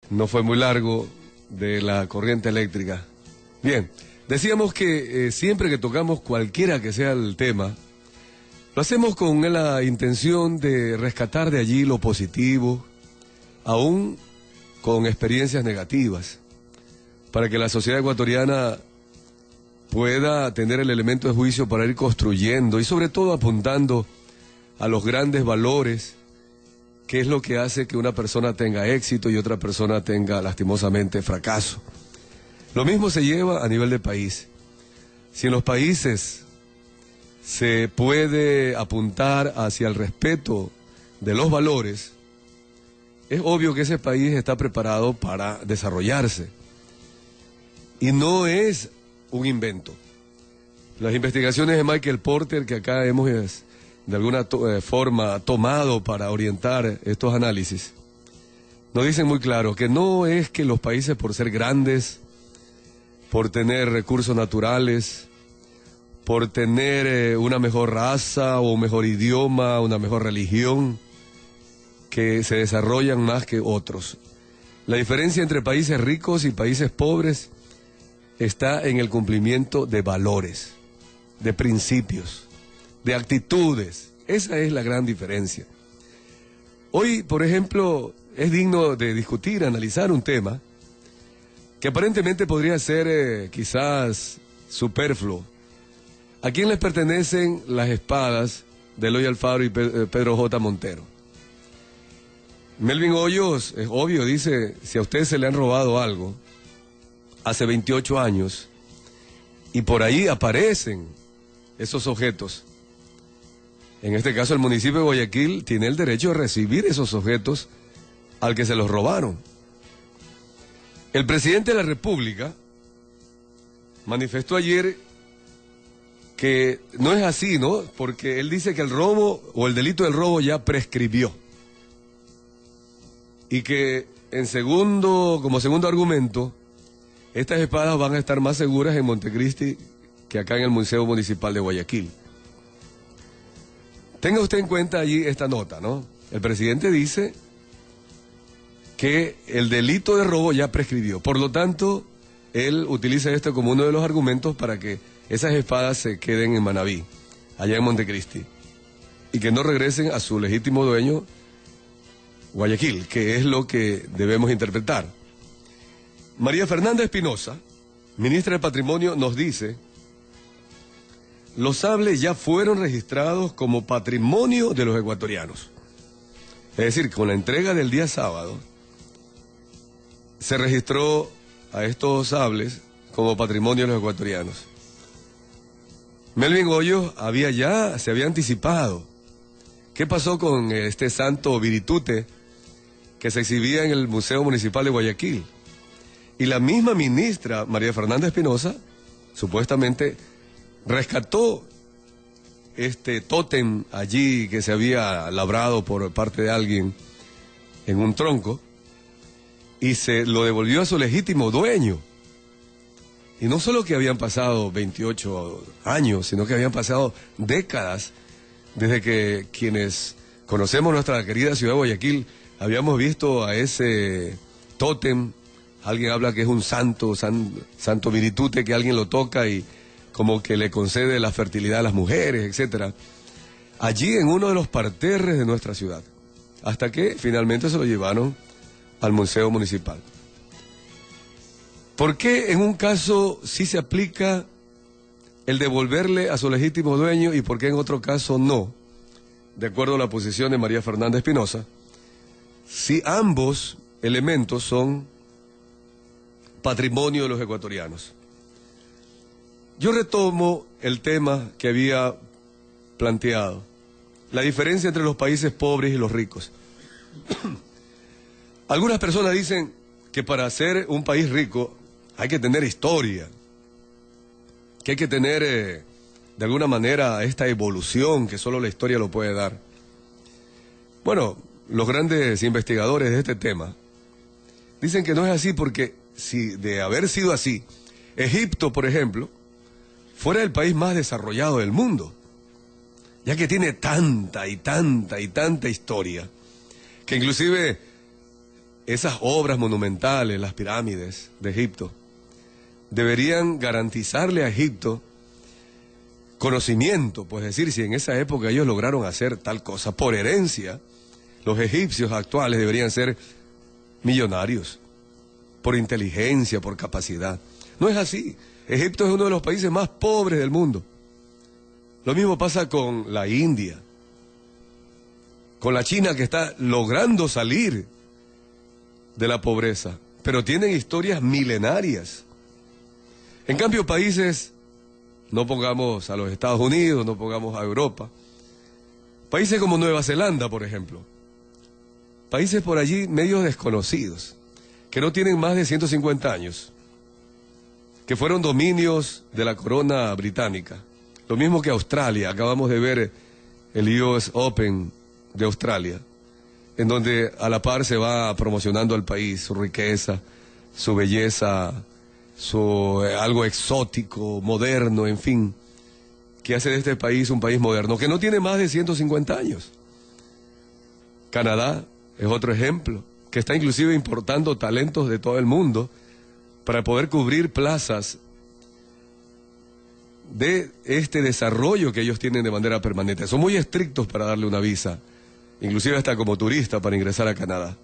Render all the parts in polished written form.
no fue muy largo, de la corriente eléctrica. Bien, decíamos que siempre que tocamos cualquiera que sea el tema, lo hacemos con la intención de rescatar de allí lo positivo, aún con experiencias negativas, para que la sociedad ecuatoriana pueda tener el elemento de juicio para ir construyendo y sobre todo apuntando a los grandes valores, que es lo que hace que una persona tenga éxito y otra persona tenga lastimosamente fracaso. Lo mismo se lleva a nivel de país. Si en los países se puede apuntar hacia el respeto de los valores, es obvio que ese país está preparado para desarrollarse. Y no es un invento. Las investigaciones de Michael Porter, que acá hemos de alguna forma tomado para orientar estos análisis, nos dicen muy claro que no es que los países, por ser grandes, por tener recursos naturales, por tener una mejor raza o un mejor idioma, una mejor religión, que se desarrollan más que otros. La diferencia entre países ricos y países pobres está en el cumplimiento de valores, de principios, de actitudes. Esa es la gran diferencia. Hoy, por ejemplo, es digno de discutir, analizar un tema que aparentemente podría ser quizás superfluo. ¿A quién les pertenecen las espadas de Eloy Alfaro y Pedro J. Montero? Melvin Hoyos, es obvio, dice, si a ustedes se le han robado algo hace 28 años y por ahí aparecen esos objetos, en este caso el municipio de Guayaquil tiene el derecho de recibir esos objetos al que se los robaron. El presidente de la República manifestó ayer que no es así, ¿no? Porque él dice que el robo o el delito del robo ya prescribió. Y que como segundo argumento, estas espadas van a estar más seguras en Montecristi que acá en el Museo Municipal de Guayaquil. Tenga usted en cuenta allí esta nota, ¿no? El presidente dice que el delito de robo ya prescribió. Por lo tanto, él utiliza esto como uno de los argumentos para que esas espadas se queden en Manabí, allá en Montecristi, y que no regresen a su legítimo dueño, Guayaquil, que es lo que debemos interpretar. María Fernanda Espinosa, ministra de Patrimonio, nos dice: los sables ya fueron registrados como patrimonio de los ecuatorianos. Es decir, con la entrega del día sábado, se registró a estos sables como patrimonio de los ecuatorianos. Melvin Hoyos se había anticipado. ¿Qué pasó con este santo Viritute que se exhibía en el Museo Municipal de Guayaquil? Y la misma ministra, María Fernanda Espinosa, supuestamente rescató este tótem allí que se había labrado por parte de alguien en un tronco y se lo devolvió a su legítimo dueño. Y no solo que habían pasado 28 años, sino que habían pasado décadas desde que quienes conocemos nuestra querida ciudad de Guayaquil habíamos visto a ese tótem. Alguien habla que es un santo Viritute, que alguien lo toca y como que le concede la fertilidad a las mujeres, etcétera, allí en uno de los parterres de nuestra ciudad, hasta que finalmente se lo llevaron al Museo Municipal. ¿Por qué en un caso sí se aplica el devolverle a su legítimo dueño y por qué en otro caso no? De acuerdo a la posición de María Fernanda Espinosa, si ambos elementos son patrimonio de los ecuatorianos. Yo retomo el tema que había planteado, la diferencia entre los países pobres y los ricos. Algunas personas dicen que para ser un país rico hay que tener historia, que hay que tener de alguna manera esta evolución que solo la historia lo puede dar. Bueno, los grandes investigadores de este tema dicen que no es así, porque si de haber sido así, Egipto, por ejemplo, fuera el país más desarrollado del mundo, ya que tiene tanta y tanta y tanta historia, que inclusive esas obras monumentales, las pirámides de Egipto, deberían garantizarle a Egipto conocimiento, pues decir, si en esa época ellos lograron hacer tal cosa por herencia, los egipcios actuales deberían ser millonarios, por inteligencia, por capacidad. No es así. Egipto es uno de los países más pobres del mundo. Lo mismo pasa con la India, con la China, que está logrando salir de la pobreza, pero tienen historias milenarias. En cambio, países, no pongamos a los Estados Unidos, no pongamos a Europa, países como Nueva Zelanda, por ejemplo, países por allí medio desconocidos, que no tienen más de 150 años, que fueron dominios de la corona británica. Lo mismo que Australia, acabamos de ver el US Open de Australia, en donde a la par se va promocionando al país, su riqueza, su belleza, su algo exótico, moderno, en fin, que hace de este país un país moderno, que no tiene más de 150 años. Canadá es otro ejemplo, que está inclusive importando talentos de todo el mundo para poder cubrir plazas de este desarrollo que ellos tienen de manera permanente. Son muy estrictos para darle una visa, inclusive hasta como turista para ingresar a Canadá.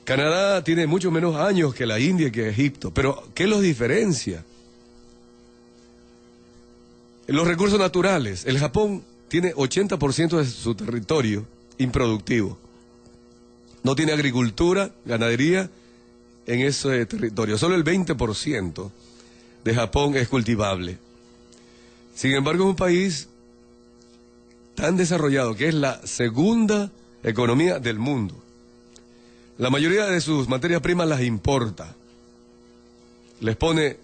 Canadá tiene mucho menos años que la India y que Egipto, pero ¿qué los diferencia? Los recursos naturales. El Japón tiene 80% de su territorio improductivo. No tiene agricultura, ganadería en ese territorio. Solo el 20% de Japón es cultivable. Sin embargo, es un país tan desarrollado que es la segunda economía del mundo. La mayoría de sus materias primas las importa, les pone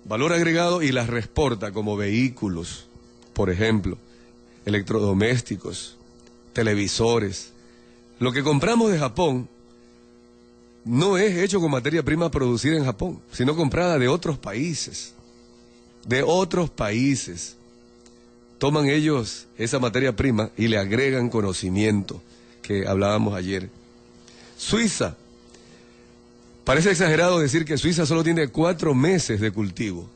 valor agregado y las reexporta como vehículos, por ejemplo, electrodomésticos, televisores. Lo que compramos de Japón no es hecho con materia prima producida en Japón, sino comprada de otros países. De otros países. Toman ellos esa materia prima y le agregan conocimiento, que hablábamos ayer. Suiza. Parece exagerado decir que Suiza solo tiene 4 meses de cultivo,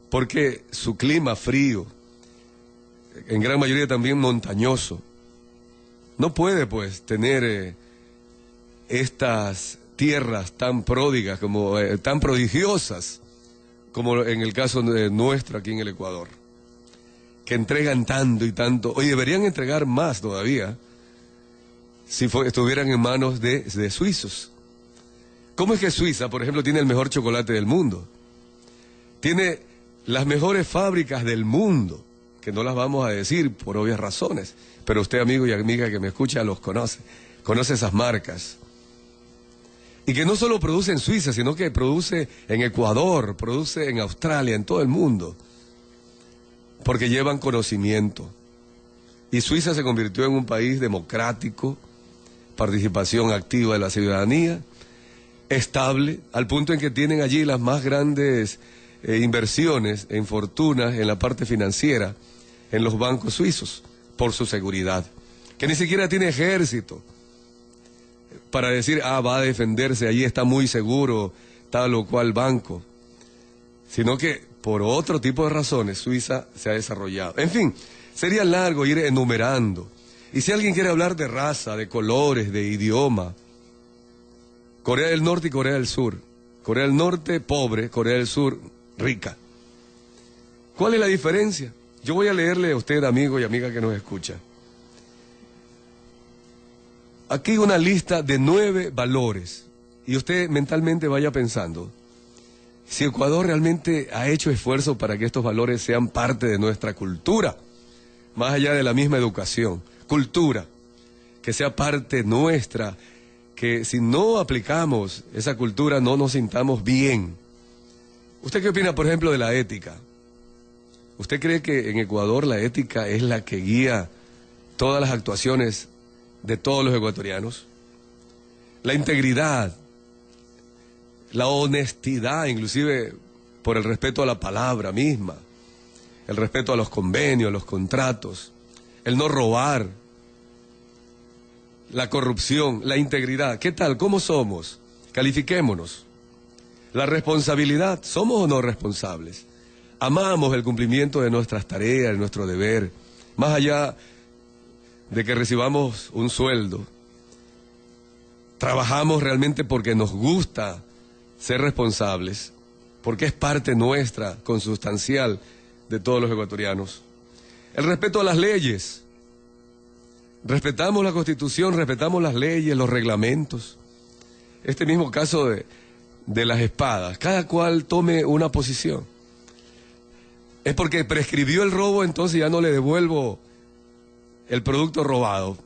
porque su clima frío, en gran mayoría también montañoso, no puede pues tener estas tierras tan pródigas, como tan prodigiosas, como en el caso de nuestro aquí en el Ecuador, que entregan tanto y tanto. Hoy deberían entregar más todavía, si estuvieran en manos de suizos. ¿Cómo es que Suiza, por ejemplo, tiene el mejor chocolate del mundo? Tiene las mejores fábricas del mundo, que no las vamos a decir por obvias razones, pero usted, amigo y amiga que me escucha, los conoce esas marcas. Y que no solo produce en Suiza, sino que produce en Ecuador, produce en Australia, en todo el mundo, porque llevan conocimiento. Y Suiza se convirtió en un país democrático, participación activa de la ciudadanía, estable, al punto en que tienen allí las más grandes inversiones en fortunas en la parte financiera, en los bancos suizos, por su seguridad, que ni siquiera tiene ejército para decir, va a defenderse, allí está muy seguro tal o cual banco, sino que por otro tipo de razones Suiza se ha desarrollado. En fin, sería largo ir enumerando. Y si alguien quiere hablar de raza, de colores, de idioma, Corea del Norte y Corea del Sur. Corea del Norte, pobre; Corea del Sur, rica. ¿Cuál es la diferencia? Yo voy a leerle a usted, amigo y amiga que nos escucha. Aquí una lista de 9 valores. Y usted mentalmente vaya pensando, si Ecuador realmente ha hecho esfuerzo para que estos valores sean parte de nuestra cultura, más allá de la misma educación. Cultura, que sea parte nuestra, que si no aplicamos esa cultura no nos sintamos bien. ¿Usted qué opina, por ejemplo, de la ética? ¿Usted cree que en Ecuador la ética es la que guía todas las actuaciones de todos los ecuatorianos? La integridad, la honestidad, inclusive por el respeto a la palabra misma, el respeto a los convenios, a los contratos, el no robar, la corrupción, la integridad. ¿Qué tal? ¿Cómo somos? Califiquémonos. La responsabilidad, ¿somos o no responsables? Amamos el cumplimiento de nuestras tareas, de nuestro deber, más allá de que recibamos un sueldo. Trabajamos realmente porque nos gusta ser responsables, porque es parte nuestra, consustancial, de todos los ecuatorianos. El respeto a las leyes. Respetamos la Constitución, respetamos las leyes, los reglamentos. Este mismo caso de las espadas, cada cual tome una posición. Es porque prescribió el robo, entonces ya no le devuelvo el producto robado.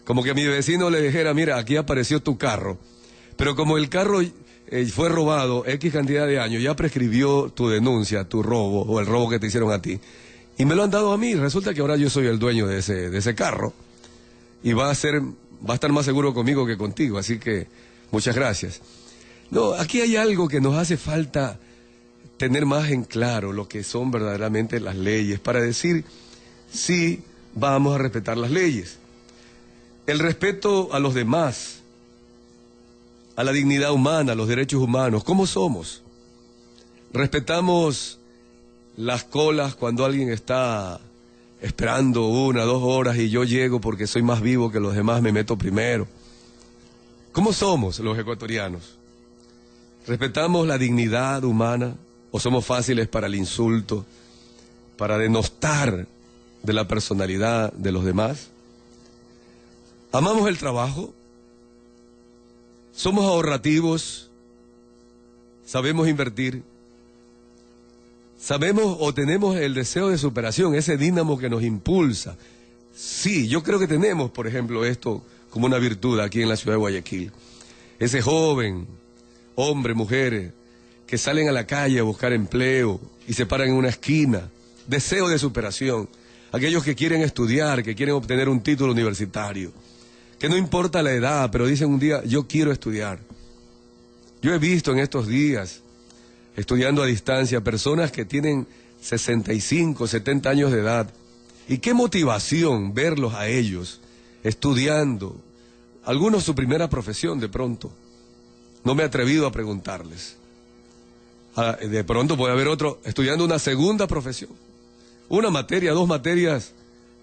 Como que a mi vecino le dijera, mira, aquí apareció tu carro, pero como el carro fue robado X cantidad de años, ya prescribió tu denuncia, tu robo o el robo que te hicieron a ti, y me lo han dado a mí. Resulta que ahora yo soy el dueño de ese carro y va a estar más seguro conmigo que contigo, así que muchas gracias. No, aquí hay algo que nos hace falta tener más en claro lo que son verdaderamente las leyes, para decir sí, vamos a respetar las leyes. El respeto a los demás, a la dignidad humana, a los derechos humanos. ¿Cómo somos? Respetamos las colas cuando alguien está esperando 1 o 2 horas y yo llego porque soy más vivo que los demás, me meto primero. ¿Cómo somos los ecuatorianos? ¿Respetamos la dignidad humana o somos fáciles para el insulto, para denostar de la personalidad de los demás? ¿Amamos el trabajo? ¿Somos ahorrativos? ¿Sabemos invertir? ¿Sabemos o tenemos el deseo de superación, ese dínamo que nos impulsa? Sí, yo creo que tenemos, por ejemplo, esto como una virtud aquí en la ciudad de Guayaquil. Ese joven, hombre, mujeres, que salen a la calle a buscar empleo y se paran en una esquina. Deseo de superación. Aquellos que quieren estudiar, que quieren obtener un título universitario. Que no importa la edad, pero dicen un día, yo quiero estudiar. Yo he visto en estos días, estudiando a distancia, personas que tienen 65, 70 años de edad. Y qué motivación verlos a ellos estudiando. Algunos su primera profesión de pronto. No me he atrevido a preguntarles. De pronto puede haber otro estudiando una segunda profesión. 1 materia, 2 materias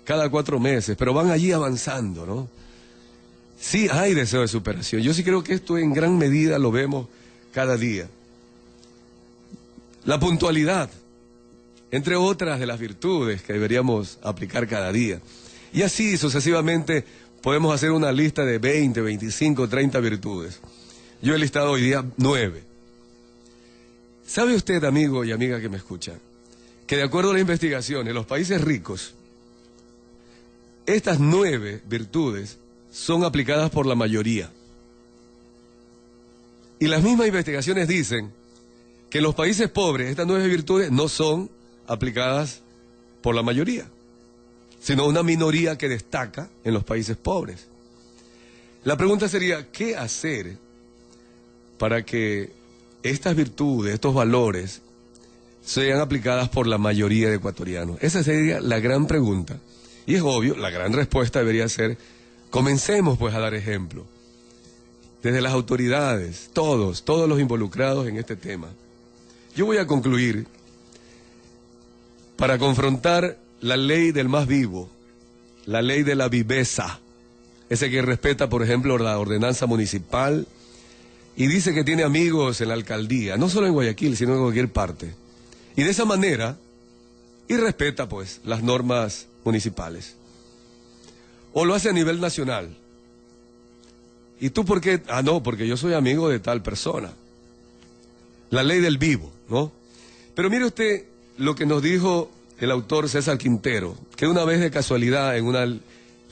cada 4 meses, pero van allí avanzando, ¿no? Sí hay deseo de superación. Yo sí creo que esto en gran medida lo vemos cada día. La puntualidad, entre otras de las virtudes que deberíamos aplicar cada día. Y así sucesivamente podemos hacer una lista de 20, 25, 30 virtudes. Yo he listado hoy día 9. ¿Sabe usted, amigo y amiga que me escucha, que de acuerdo a las investigaciones, en los países ricos, estas 9 virtudes son aplicadas por la mayoría? Y las mismas investigaciones dicen que en los países pobres estas 9 virtudes no son aplicadas por la mayoría, sino una minoría que destaca en los países pobres. La pregunta sería, ¿qué hacer para que estas virtudes, estos valores, sean aplicadas por la mayoría de ecuatorianos? Esa sería la gran pregunta. Y es obvio, la gran respuesta debería ser, comencemos pues a dar ejemplo. Desde las autoridades, todos los involucrados en este tema. Yo voy a concluir para confrontar la ley del más vivo, la ley de la viveza, ese que respeta, por ejemplo, la ordenanza municipal y dice que tiene amigos en la alcaldía, no solo en Guayaquil, sino en cualquier parte. Y de esa manera, y respeta pues las normas municipales. O lo hace a nivel nacional. ¿Y tú por qué? Ah, no, porque yo soy amigo de tal persona. La ley del vivo, ¿no? Pero mire usted lo que nos dijo el autor César Quintero, que una vez de casualidad en una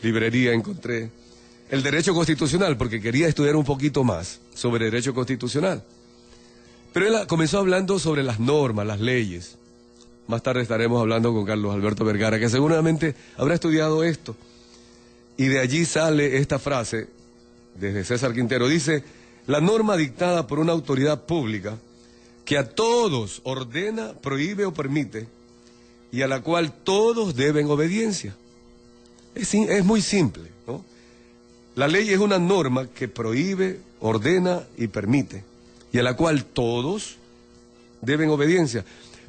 librería encontré el derecho constitucional, porque quería estudiar un poquito más sobre derecho constitucional. Pero él comenzó hablando sobre las normas, las leyes. Más tarde estaremos hablando con Carlos Alberto Vergara, que seguramente habrá estudiado esto. Y de allí sale esta frase, desde César Quintero, dice, la norma dictada por una autoridad pública que a todos ordena, prohíbe o permite, y a la cual todos deben obediencia. Es muy simple, ¿no? La ley es una norma que prohíbe, ordena y permite, y a la cual todos deben obediencia.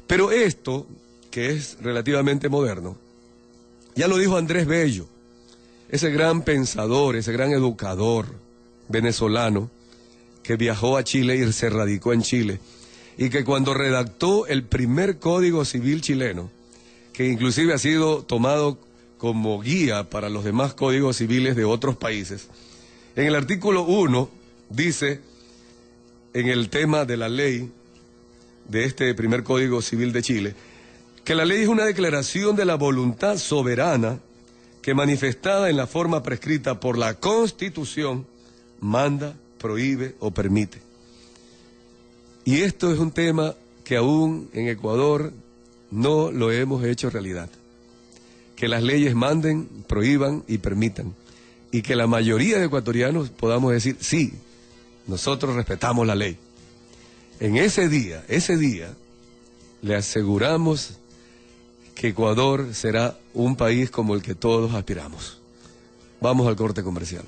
Pero esto, que es relativamente moderno, ya lo dijo Andrés Bello, ese gran pensador, ese gran educador venezolano que viajó a Chile y se radicó en Chile, y que cuando redactó el primer Código Civil chileno, que inclusive ha sido tomado como guía para los demás códigos civiles de otros países, en el artículo 1 dice, en el tema de la ley de este primer Código Civil de Chile, que la ley es una declaración de la voluntad soberana que, manifestada en la forma prescrita por la Constitución, manda, prohíbe o permite. Y esto es un tema que aún en Ecuador no lo hemos hecho realidad. Que las leyes manden, prohíban y permitan. Y que la mayoría de ecuatorianos podamos decir, sí, nosotros respetamos la ley. En ese día, le aseguramos que Ecuador será un país como el que todos aspiramos. Vamos al corte comercial.